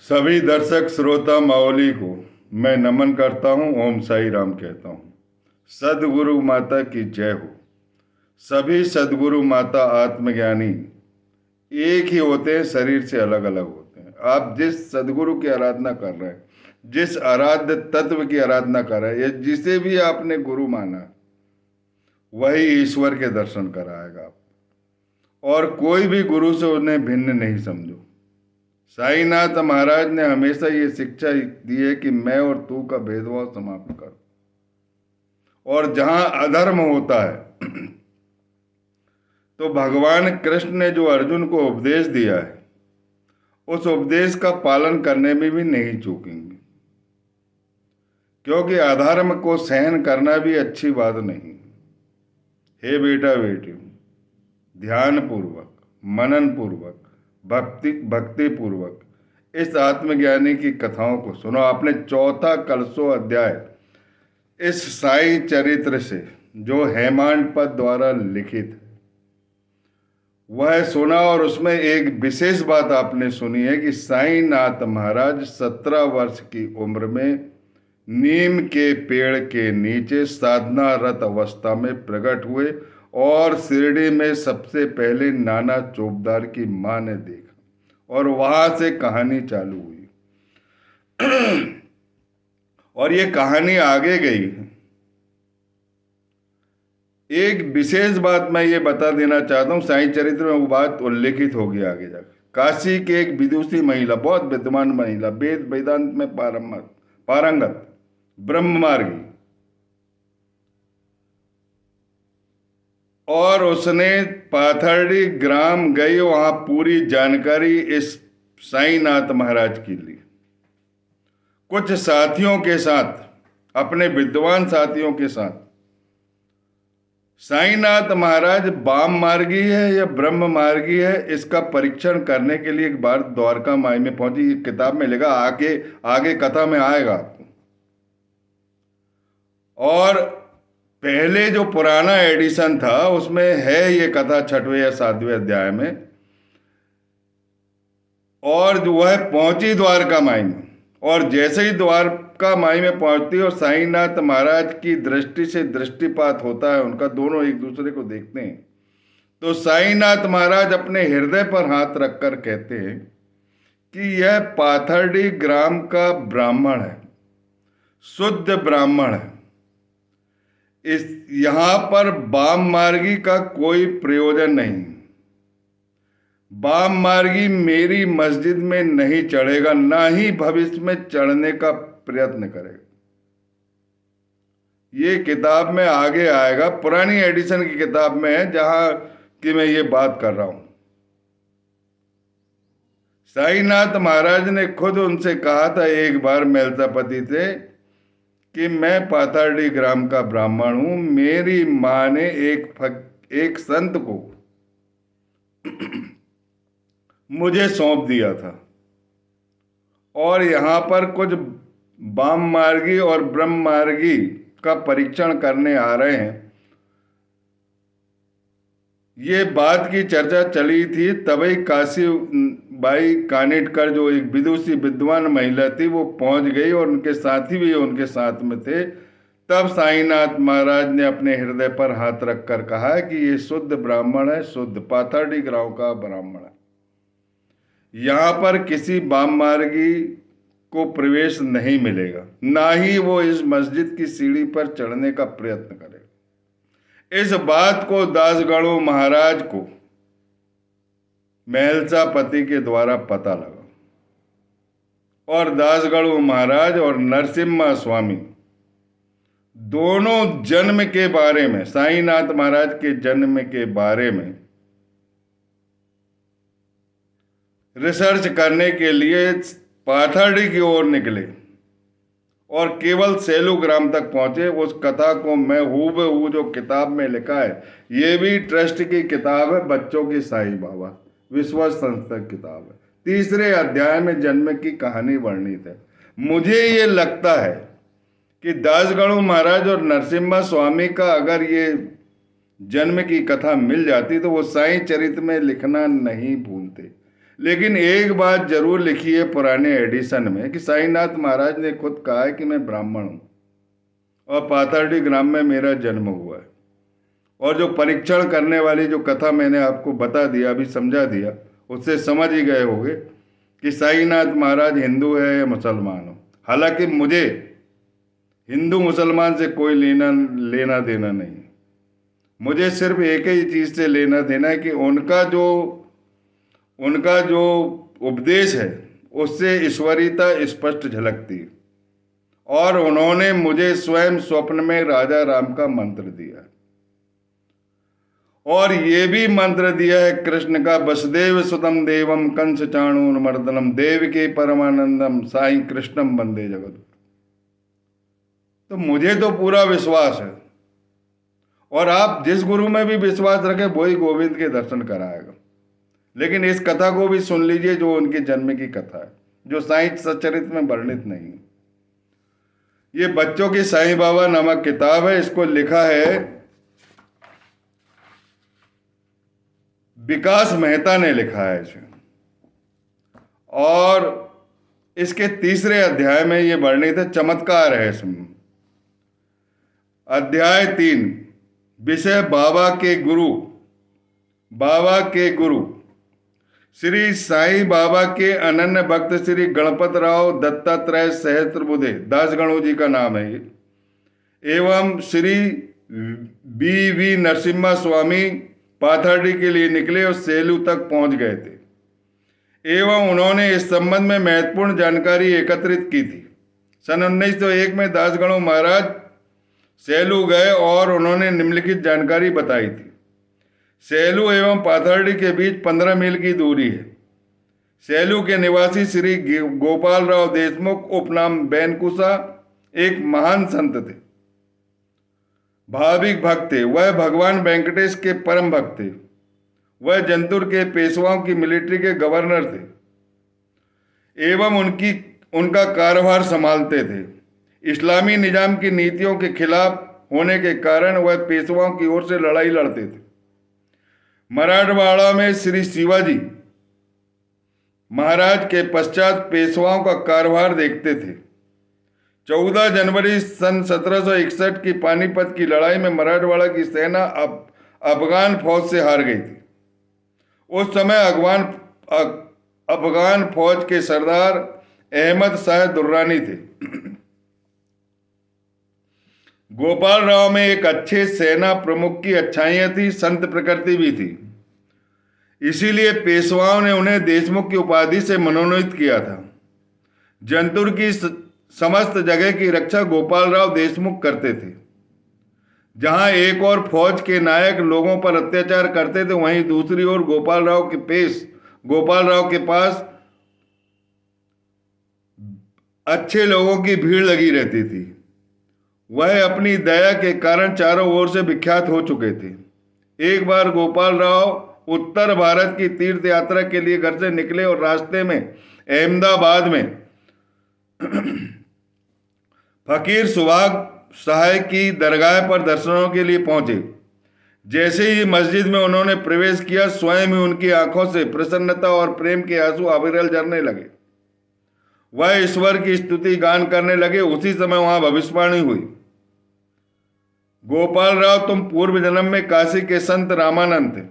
सभी दर्शक श्रोता मावली को मैं नमन करता हूँ। ओम साई राम कहता हूँ। सदगुरु माता की जय हो। सभी सदगुरु माता आत्मज्ञानी एक ही होते हैं, शरीर से अलग अलग होते हैं। आप जिस सदगुरु की आराधना कर रहे हैं, जिस आराध्य तत्व की आराधना कर रहे हैं, या जिसे भी आपने गुरु माना, वही ईश्वर के दर्शन कराएगा आप। और कोई भी गुरु से उन्हें भिन्न नहीं समझो। साईनाथ महाराज ने हमेशा ये शिक्षा दी है कि मैं और तू का भेदभाव समाप्त कर। और जहां अधर्म होता है तो भगवान कृष्ण ने जो अर्जुन को उपदेश दिया है, उस उपदेश का पालन करने में भी नहीं चूकेंगे, क्योंकि अधर्म को सहन करना भी अच्छी बात नहीं। हे बेटा बेटी, ध्यान पूर्वक, मनन पूर्वक, भक्ति पूर्वक इस आत्मज्ञानी की कथाओं को सुनो। आपने चौथा कलशो अध्याय इस साई चरित्र से, जो हेमांड पद द्वारा लिखित है, वह सुना। और उसमें एक विशेष बात आपने सुनी है कि साईनाथ महाराज 17 वर्ष की उम्र में नीम के पेड़ के नीचे साधनारत अवस्था में प्रकट हुए और शिरडी में सबसे पहले नाना चोपदार की मां ने देखा और वहां से कहानी चालू हुई। और ये कहानी आगे गई। एक विशेष बात मैं ये बता देना चाहता हूँ, साईं चरित्र में वो बात उल्लेखित होगी आगे जाकर। काशी की एक विदुषी महिला, बहुत विद्वान महिला, वेद वेदांत में पारंगत, ब्रह्ममार्गी, और उसने पाथर्डी ग्राम गई, वहां पूरी जानकारी इस साईनाथ महाराज की ली। कुछ साथियों के साथ, अपने विद्वान साथियों के साथ, साईनाथ महाराज वाम मार्गी है या ब्रह्म मार्गी है, इसका परीक्षण करने के लिए एक बार द्वारका माई में पहुंची। किताब में लिखा, आगे कथा में आएगा आपको। और पहले जो पुराना एडिशन था उसमें है ये कथा 6वें या 7वें अध्याय में। और जो वह पहुंची द्वारका माई में, और जैसे ही द्वारका माई में पहुंचती और साईनाथ महाराज की दृष्टि से दृष्टिपात होता है उनका, दोनों एक दूसरे को देखते हैं, तो साईनाथ महाराज अपने हृदय पर हाथ रखकर कहते हैं कि यह पाथर्डी ग्राम का ब्राह्मण है, शुद्ध ब्राह्मण है। इस यहां पर वाम मार्गी का कोई प्रयोजन नहीं। वाम मार्गी मेरी मस्जिद में नहीं चढ़ेगा, ना ही भविष्य में चढ़ने का प्रयत्न करेगा। ये किताब में आगे आएगा, पुरानी एडिशन की किताब में है जहां की मैं ये बात कर रहा हूं। साईनाथ महाराज ने खुद उनसे कहा था एक बार मेलतापति से कि मैं पाथर्डी ग्राम का ब्राह्मण हूं, मेरी मां ने एक संत को मुझे सौंप दिया था, और यहां पर कुछ वाम मार्गी और ब्रह्म मार्गी का परीक्षण करने आ रहे हैं। ये बात की चर्चा चली थी, तभी काशी बाई कानिटकर, जो एक विदुषी विद्वान महिला थी, वो पहुंच गई और उनके साथी भी उनके साथ में थे। तब साईनाथ महाराज ने अपने हृदय पर हाथ रखकर कहा कि ये शुद्ध ब्राह्मण है, शुद्ध पाथर्डी ग्राम का ब्राह्मण है। यहां पर किसी वाम मार्गी को प्रवेश नहीं मिलेगा, ना ही वो इस मस्जिद की सीढ़ी पर चढ़ने का प्रयत्न करेगा। इस बात को दासगणु महाराज को महलसा पति के द्वारा पता लगा, और दासगणु महाराज और नरसिम्हा स्वामी दोनों जन्म के बारे में, साईनाथ महाराज के जन्म के बारे में रिसर्च करने के लिए पाथर्डी की ओर निकले और केवल सेलूग्राम तक पहुंचे। उस कथा को मैं हूबहू जो किताब में लिखा है, ये भी ट्रस्ट की किताब है, बच्चों की साईं बाबा विश्वास संस्था किताब है, 3रे अध्याय में जन्म की कहानी वर्णित है। मुझे ये लगता है कि दासगणु महाराज और नरसिम्हा स्वामी का अगर ये जन्म की कथा मिल जाती तो वो साईं चरित्र में लिखना नहीं भूलते। लेकिन एक बात जरूर लिखी है पुराने एडिशन में कि साईनाथ महाराज ने खुद कहा है कि मैं ब्राह्मण हूं और पाथर्डी ग्राम में मेरा जन्म हुआ है। और जो परीक्षण करने वाली जो कथा मैंने आपको बता दिया, अभी समझा दिया, उससे समझ ही गए होंगे कि साईनाथ महाराज हिंदू है या मुसलमान हो। हालांकि मुझे हिंदू मुसलमान से कोई लेना देना नहीं है। मुझे सिर्फ एक ही चीज़ से लेना देना है कि उनका जो उपदेश है उससे ईश्वरीयता स्पष्ट झलकती है। और उन्होंने मुझे स्वयं स्वप्न में राजा राम का मंत्र दिया और ये भी मंत्र दिया है कृष्ण का, वसुदेव सुतम देवम कंस चाणूरमर्दनम देवकी परमानंदम साईं कृष्णम वंदे जगत। तो मुझे तो पूरा विश्वास है, और आप जिस गुरु में भी विश्वास रखें वही गोविंद के दर्शन कराएगा। लेकिन इस कथा को भी सुन लीजिए जो उनके जन्म की कथा है, जो साईं सच्चरित में वर्णित नहीं है। ये बच्चों की साईं बाबा नामक किताब है। इसको लिखा है विकास मेहता ने लिखा है इसे। और इसके तीसरे अध्याय में ये वर्णित है, चमत्कार है इसमें। अध्याय 3, विषय बाबा के गुरु श्री साईं बाबा के अनन्य भक्त श्री गणपतराव दत्तात्रेय सहस्त्रबुद्धे दास गणो जी का नाम है ये, एवं श्री वी नरसिम्हा स्वामी पाथर्डी के लिए निकले और सेलू तक पहुंच गए थे एवं उन्होंने इस संबंध में महत्वपूर्ण जानकारी एकत्रित की थी। सन 1901 में दासगणों महाराज सेलू गए और उन्होंने निम्नलिखित जानकारी बताई थी। सेलू एवं पाथर्डी के बीच 15 मील की दूरी है। सेलू के निवासी श्री गोपाल राव देशमुख उपनाम बैनकुसा एक महान संत थे, भाविक भक्त थे। वह भगवान वेंकटेश के परम भक्त थे। वह जंतुर के पेशवाओं की मिलिट्री के गवर्नर थे एवं उनका कारोबार संभालते थे। इस्लामी निजाम की नीतियों के खिलाफ होने के कारण वह पेशवाओं की ओर से लड़ाई लड़ते थे। मराठवाड़ा में श्री शिवाजी महाराज के पश्चात पेशवाओं का कारोबार देखते थे। 14 जनवरी सन 1761 की पानीपत की लड़ाई में मराठवाड़ा की सेना अफगान फौज से हार गई थी। उस समय अफगान फौज के सरदार अहमद शाह दुर्रानी थे। गोपाल राव में एक अच्छे सेना प्रमुख की अच्छाइयां थी, संत प्रकृति भी थी। इसीलिए पेशवाओं ने उन्हें देशमुख की उपाधि से मनोनीत किया था। जंतुर की समस्त जगह की रक्षा गोपाल राव देशमुख करते थे। जहां एक और फौज के नायक लोगों पर अत्याचार करते थे, वहीं दूसरी ओर गोपाल राव के पास अच्छे लोगों की भीड़ लगी रहती थी। वह अपनी दया के कारण चारों ओर से विख्यात हो चुके थे। एक बार गोपाल राव उत्तर भारत की तीर्थ यात्रा के लिए घर से निकले और रास्ते में अहमदाबाद में फकीर सुभाग शाह की दरगाह पर दर्शनों के लिए पहुंचे। जैसे ही मस्जिद में उन्होंने प्रवेश किया, स्वयं ही उनकी आंखों से प्रसन्नता और प्रेम के आंसू अविरल झरने लगे। वह ईश्वर की स्तुति गान करने लगे। उसी समय वहां भविष्यवाणी हुई, गोपाल राव, तुम पूर्व जन्म में काशी के संत रामानंद थे।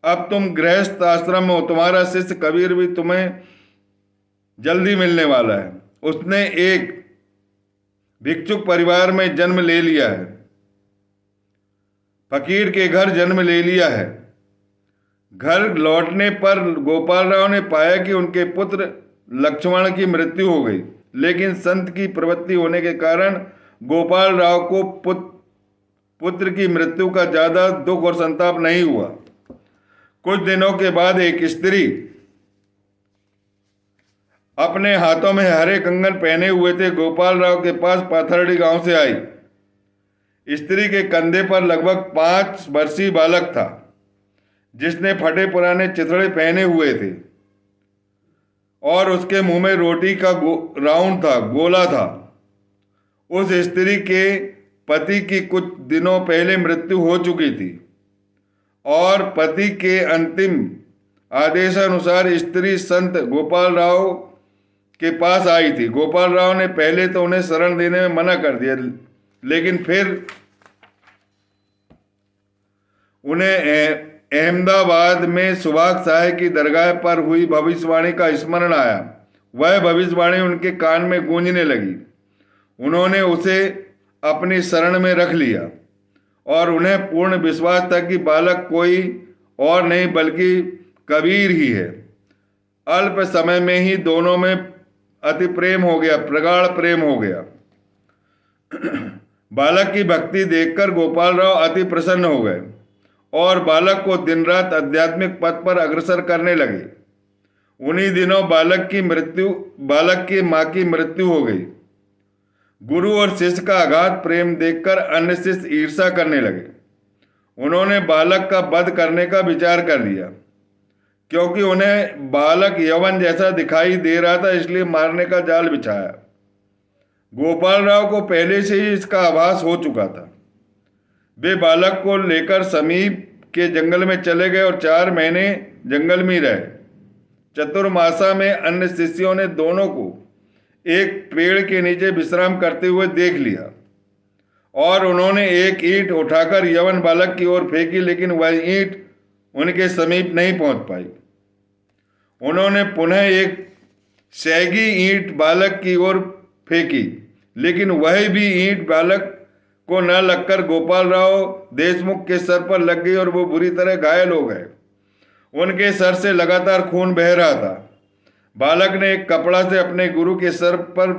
अब तुम गृहस्थ आश्रम में हो। तुम्हारा शिष्य कबीर भी तुम्हें जल्दी मिलने वाला है। उसने एक भिक्षुक परिवार में जन्म ले लिया है, फकीर के घर जन्म ले लिया है। घर लौटने पर गोपाल राव ने पाया कि उनके पुत्र लक्ष्मण की मृत्यु हो गई, लेकिन संत की प्रवृत्ति होने के कारण गोपाल राव को पुत्र की मृत्यु का ज्यादा दुख और संताप नहीं हुआ। कुछ दिनों के बाद एक स्त्री अपने हाथों में हरे कंगन पहने हुए थे गोपाल राव के पास पाथर्डी गांव से आई। स्त्री के कंधे पर लगभग 5 वर्षीय बालक था, जिसने फटे पुराने चिथड़े पहने हुए थे और उसके मुंह में रोटी का गोला था। उस स्त्री के पति की कुछ दिनों पहले मृत्यु हो चुकी थी और पति के अंतिम आदेशानुसार स्त्री संत गोपाल राव के पास आई थी। गोपाल राव ने पहले तो उन्हें शरण देने में मना कर दिया, लेकिन फिर उन्हें अहमदाबाद में सुभाष शाह की दरगाह पर हुई भविष्यवाणी का स्मरण आया। वह भविष्यवाणी उनके कान में गूंजने लगी। उन्होंने उसे अपनी शरण में रख लिया और उन्हें पूर्ण विश्वास था कि बालक कोई और नहीं बल्कि कबीर ही है। अल्प समय में ही दोनों में अति प्रेम हो गया, प्रगाढ़ प्रेम हो गया। बालक की भक्ति देखकर गोपाल राव अति प्रसन्न हो गए और बालक को दिन रात आध्यात्मिक पथ पर अग्रसर करने लगे। उन्हीं दिनों बालक की मां की मृत्यु हो गई। गुरु और शिष्य का अगाध प्रेम देखकर अन्य शिष्य ईर्ष्या करने लगे। उन्होंने बालक का वध करने का विचार कर लिया, क्योंकि उन्हें बालक यवन जैसा दिखाई दे रहा था, इसलिए मारने का जाल बिछाया। गोपाल राव को पहले से ही इसका आभास हो चुका था। वे बालक को लेकर समीप के जंगल में चले गए और 4 महीने जंगल में रहे। चतुर्मासा में अन्य शिष्यों ने दोनों को एक पेड़ के नीचे विश्राम करते हुए देख लिया और उन्होंने एक ईंट उठाकर यवन बालक की ओर फेंकी, लेकिन वह ईंट उनके समीप नहीं पहुंच पाई। उन्होंने पुनः एक सैगी ईंट बालक की ओर फेंकी, लेकिन वह भी ईंट बालक को न लगकर गोपाल राव देशमुख के सर पर लग गई और वो बुरी तरह घायल हो गए। उनके सर से लगातार खून बह रहा था। बालक ने एक कपड़ा से अपने गुरु के सर पर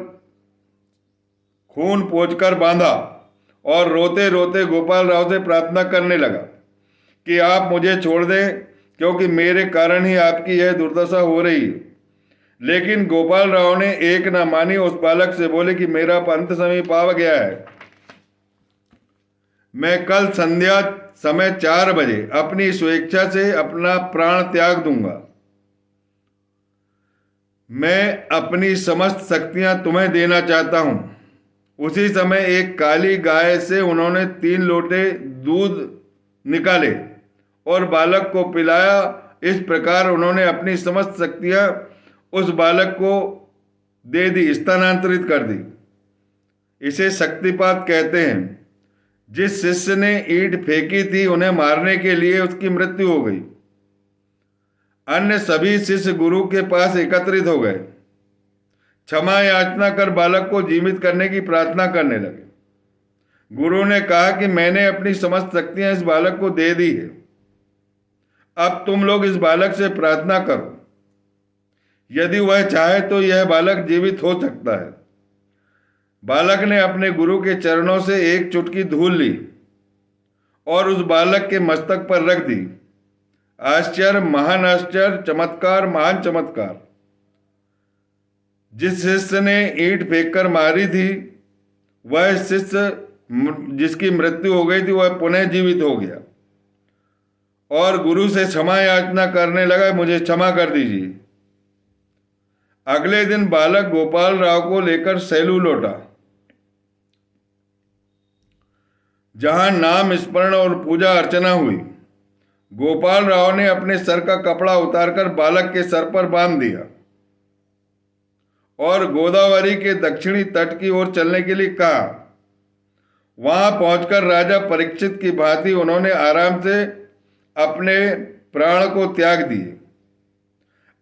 खून पोंछकर बांधा और रोते रोते गोपाल राव से प्रार्थना करने लगा कि आप मुझे छोड़ दें, क्योंकि मेरे कारण ही आपकी यह दुर्दशा हो रही है। लेकिन गोपाल राव ने एक न मानी। उस बालक से बोले कि मेरा अंत समीप आ गया है। मैं कल संध्या समय 4 बजे अपनी स्वेच्छा से अपना प्राण त्याग दूंगा। मैं अपनी समस्त शक्तियां तुम्हें देना चाहता हूं। उसी समय एक काली गाय से उन्होंने 3 लोटे दूध निकाले और बालक को पिलाया। इस प्रकार उन्होंने अपनी समस्त शक्तियां उस बालक को दे दी, स्थानांतरित कर दी। इसे शक्तिपात कहते हैं। जिस शिष्य ने ईंट फेंकी थी, उन्हें मारने के लिए उसकी मृत्यु हो गई। अन्य सभी शिष्य गुरु के पास एकत्रित हो गए। क्षमा याचना कर बालक को जीवित करने की प्रार्थना करने लगे। गुरु ने कहा कि मैंने अपनी समस्त शक्तियां इस बालक को दे दी है। अब तुम लोग इस बालक से प्रार्थना करो। यदि वह चाहे तो यह बालक जीवित हो सकता है। बालक ने अपने गुरु के चरणों से एक चुटकी धूल ली और उस बालक के मस्तक पर रख दी। आश्चर्य, महान आश्चर्य, चमत्कार, महान चमत्कार। जिस शिष्य ने ईंट फेंककर मारी थी, वह शिष्य जिसकी मृत्यु हो गई थी, वह पुनः जीवित हो गया और गुरु से क्षमा याचना करने लगा, मुझे क्षमा कर दीजिए। अगले दिन बालक गोपाल राव को लेकर सैलू लौटा, जहां नाम स्मरण और पूजा अर्चना हुई। गोपाल राव ने अपने सर का कपड़ा उतारकर बालक के सर पर बांध दिया और गोदावरी के दक्षिणी तट की ओर चलने के लिए कहा। वहां पहुंचकर राजा परीक्षित की भांति उन्होंने आराम से अपने प्राण को त्याग दिए।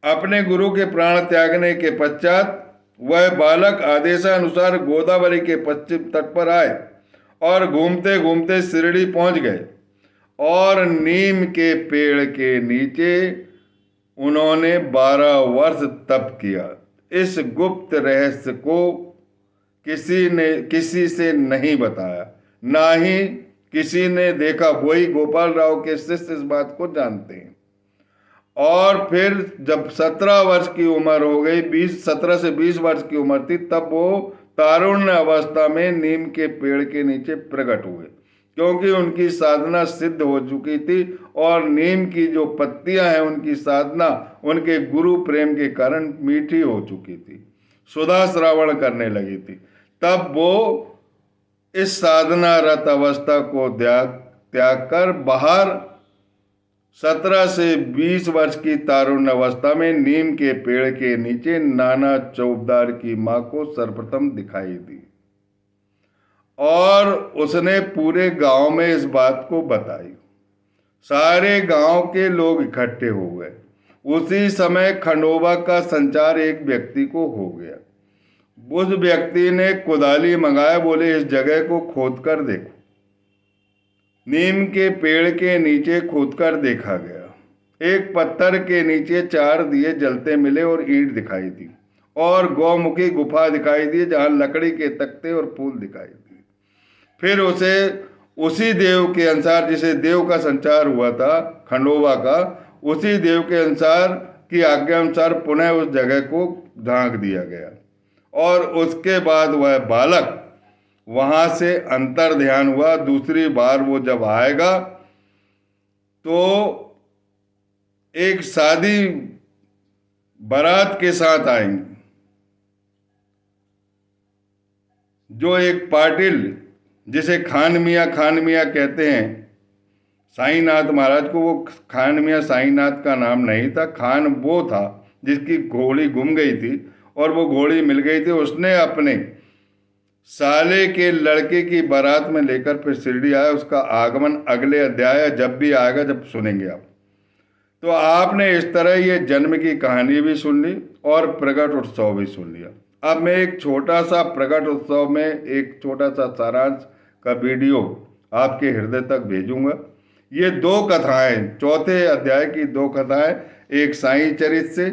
अपने गुरु के प्राण त्यागने के पश्चात वह बालक आदेशानुसार गोदावरी के पश्चिम तट पर आए और घूमते घूमते शिरडी पहुंच गए और नीम के पेड़ के नीचे उन्होंने 12 वर्ष तप किया। इस गुप्त रहस्य को किसी से नहीं बताया, ना ही किसी ने देखा। वही गोपाल राव के शिष्य इस बात को जानते हैं। और फिर जब 17 वर्ष की उम्र हो गई, 17 से 20 वर्ष की उम्र थी, तब वो तारुण्य अवस्था में नीम के पेड़ के नीचे प्रकट हुए, क्योंकि उनकी साधना सिद्ध हो चुकी थी और नीम की जो पत्तियां हैं, उनकी साधना उनके गुरु प्रेम के कारण मीठी हो चुकी थी, सुधा श्रावण करने लगी थी। तब वो इस साधना रत अवस्था को त्याग कर बाहर 17 से 20 वर्ष की तारुण्य अवस्था में नीम के पेड़ के नीचे नाना चौबदार की मां को सर्वप्रथम दिखाई दी और उसने पूरे गांव में इस बात को बताई। सारे गांव के लोग इकट्ठे हो गए। उसी समय खंडोबा का संचार एक व्यक्ति को हो गया। उस व्यक्ति ने कुदाली मंगाया, बोले इस जगह को खोद कर देखो। नीम के पेड़ के नीचे खोदकर देखा गया। एक पत्थर के नीचे 4 दिए जलते मिले और ईंट दिखाई दी और गौमुखी गुफा दिखाई दी जहां लकड़ी के तख्ते और फूल दिखाई दिए। फिर उसे उसी देव के अनुसार, जिसे देव का संचार हुआ था खंडोबा का, उसी देव के अनुसार की आज्ञा अनुसार पुनः उस जगह को ढांक दिया गया और उसके बाद वह बालक वहां से अंतर ध्यान हुआ। दूसरी बार वो जब आएगा तो एक शादी बारात के साथ आएंगे। जो एक पाटिल, जिसे खान मियाँ कहते हैं, साईनाथ महाराज को, वो खान मियाँ साईनाथ का नाम नहीं था। खान वो था जिसकी घोड़ी गुम गई थी और वो घोड़ी मिल गई थी। उसने अपने साले के लड़के की बारात में लेकर फिर शिरडी आया। उसका आगमन अगले अध्याय जब भी आएगा, जब सुनेंगे आप। तो आपने इस तरह ये जन्म की कहानी भी सुन ली और प्रकट उत्सव भी सुन लिया। अब मैं एक छोटा सा प्रकट उत्सव में एक छोटा सा सारांश का वीडियो आपके हृदय तक भेजूंगा। ये 2 कथाएं, चौथे अध्याय की 2 कथाएं, एक साईं चरित से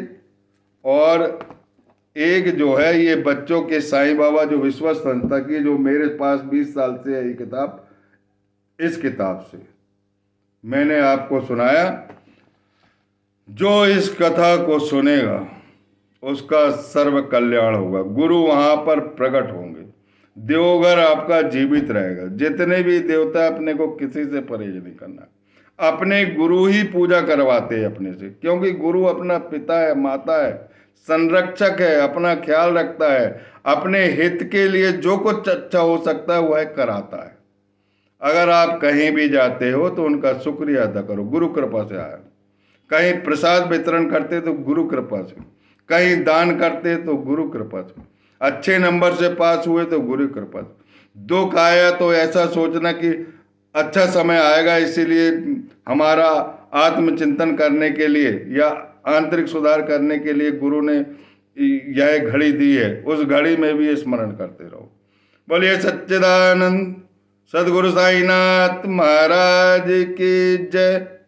और एक जो है ये बच्चों के साईं बाबा जो विश्व संस्था की, जो मेरे पास 20 साल से है ये किताब, इस किताब से मैंने आपको सुनाया। जो इस कथा को सुनेगा उसका सर्व कल्याण होगा। गुरु वहां पर प्रकट होंगे, देवघर आपका जीवित रहेगा। जितने भी देवता, अपने को किसी से परहेज नहीं करना। अपने गुरु ही पूजा करवाते हैं अपने से, क्योंकि गुरु अपना पिता है, माता है, संरक्षक है, अपना ख्याल रखता है। अपने हित के लिए जो कुछ अच्छा हो सकता है वह कराता है। अगर आप कहीं भी जाते हो तो उनका शुक्रिया अदा करो, गुरु कृपा से आया। कहीं प्रसाद वितरण करते तो गुरु कृपा से, कहीं दान करते तो गुरु कृपा से, अच्छे नंबर से पास हुए तो गुरु कृपा से। दुख आया तो ऐसा सोचना कि अच्छा समय आएगा, इसीलिए हमारा आत्मचिंतन करने के लिए या आंतरिक सुधार करने के लिए गुरु ने यह घड़ी दी है। उस घड़ी में भी स्मरण करते रहो। बोलिए सच्चिदानंद सदगुरु साईनाथ महाराज की जय।